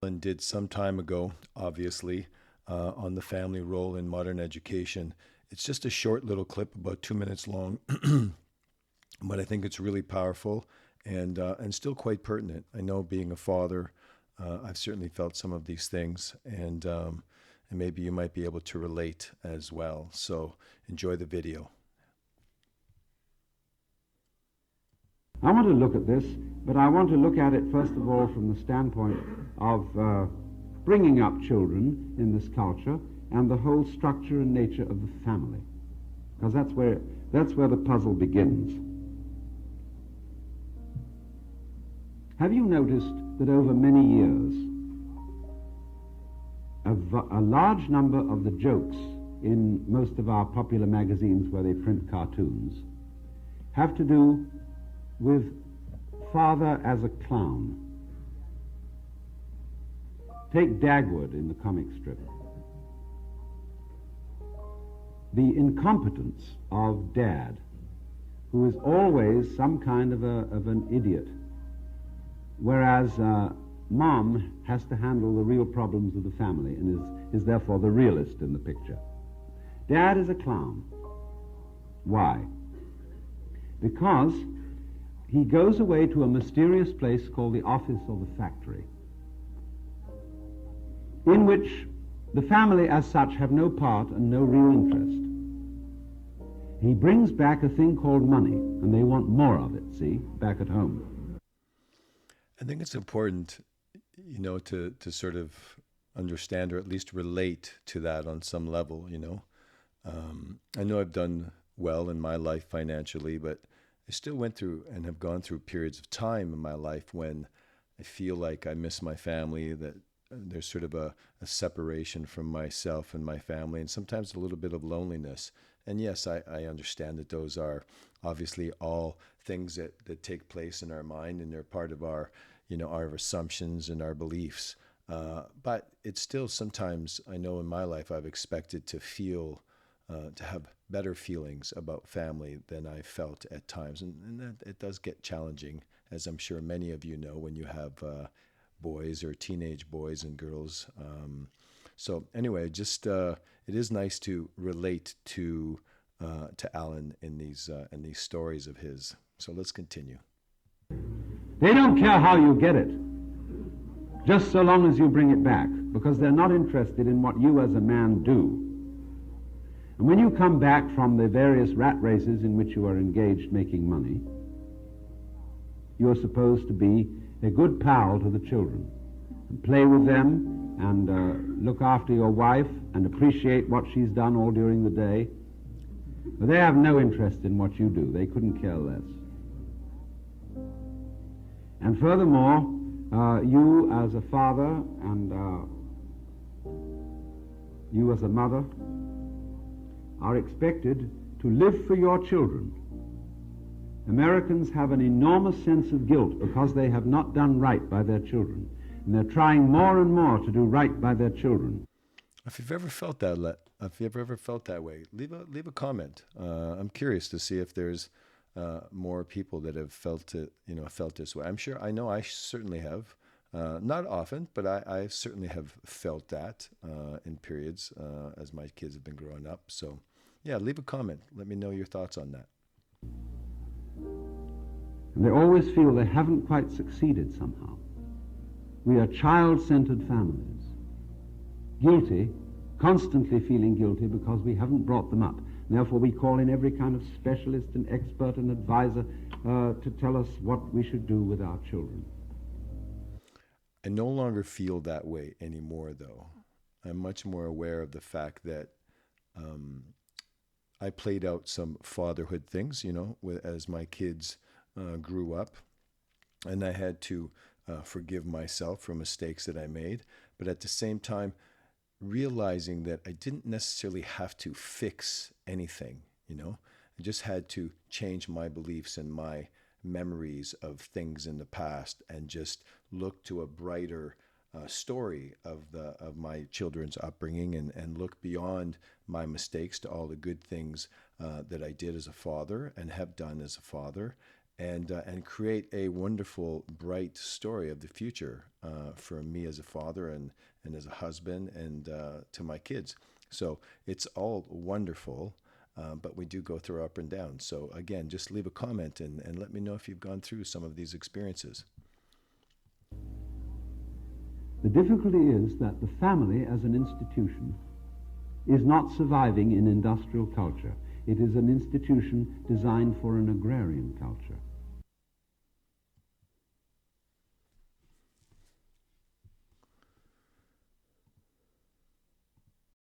And did some time ago, obviously, on the family role in modern education. It's just a short little clip, about 2 minutes long, but I think it's really powerful and still quite pertinent. I know, being a father, I've certainly felt some of these things, and maybe you might be able to relate as well. So enjoy the video. I want to look at this, but I want to look at it first of all from the standpoint of bringing up children in this culture and the whole structure and nature of the family, because that's where the puzzle begins. Have you noticed that over many years, a large number of the jokes in most of our popular magazines where they print cartoons have to do with father as a clown? Take Dagwood in the comic strip. The incompetence of Dad, who is always some kind of an idiot, whereas Mom has to handle the real problems of the family and is therefore the realist in the picture. Dad is a clown. Why? Because he goes away to a mysterious place called the office or the factory, in which the family as such have no part and no real interest. He brings back a thing called money, and they want more of it, see, back at home. I think it's important, to sort of understand, or at least relate to that on some level. I know I've done well in my life financially, but I still went through and have gone through periods of time in my life when I feel like I miss my family, that there's sort of a separation from myself and my family, and sometimes a little bit of loneliness. And yes, I understand that those are obviously all things that take place in our mind, and they're part of our assumptions and our beliefs. But it's still, sometimes I know in my life I've expected to feel, to have better feelings about family than I felt at times. And that it does get challenging, as I'm sure many of you know, when you have boys or teenage boys and girls. So anyway, just it is nice to relate to Alan in these stories of his. So let's continue. They don't care how you get it, just so long as you bring it back, because they're not interested in what you as a man do. And when you come back from the various rat races in which you are engaged making money, you're supposed to be a good pal to the children, and play with them, and look after your wife, and appreciate what she's done all during the day. But they have no interest in what you do. They couldn't care less. And furthermore, you as a father and you as a mother are expected to live for your children. Americans have an enormous sense of guilt because they have not done right by their children, and they're trying more and more to do right by their children. If you've ever felt that way, leave a comment. I'm curious to see if there's more people that have felt it, felt this way. I know I certainly have. Not often, but I certainly have felt that in periods as my kids have been growing up. So, yeah, leave a comment. Let me know your thoughts on that. And they always feel they haven't quite succeeded somehow. We are child-centered families, guilty, constantly feeling guilty because we haven't brought them up. And therefore we call in every kind of specialist and expert and advisor to tell us what we should do with our children. I no longer feel that way anymore, though. I'm much more aware of the fact that I played out some fatherhood things, as my kids grew up, and I had to forgive myself for mistakes that I made, but at the same time, realizing that I didn't necessarily have to fix anything, I just had to change my beliefs and my memories of things in the past and just look to a brighter story of my children's upbringing and look beyond my mistakes to all the good things that I did as a father and have done as a father, and create a wonderful, bright story of the future for me as a father and as a husband and to my kids. So it's all wonderful, but we do go through up and down. So again, just leave a comment and let me know if you've gone through some of these experiences. The difficulty is that the family as an institution is not surviving in industrial culture. It is an institution designed for an agrarian culture.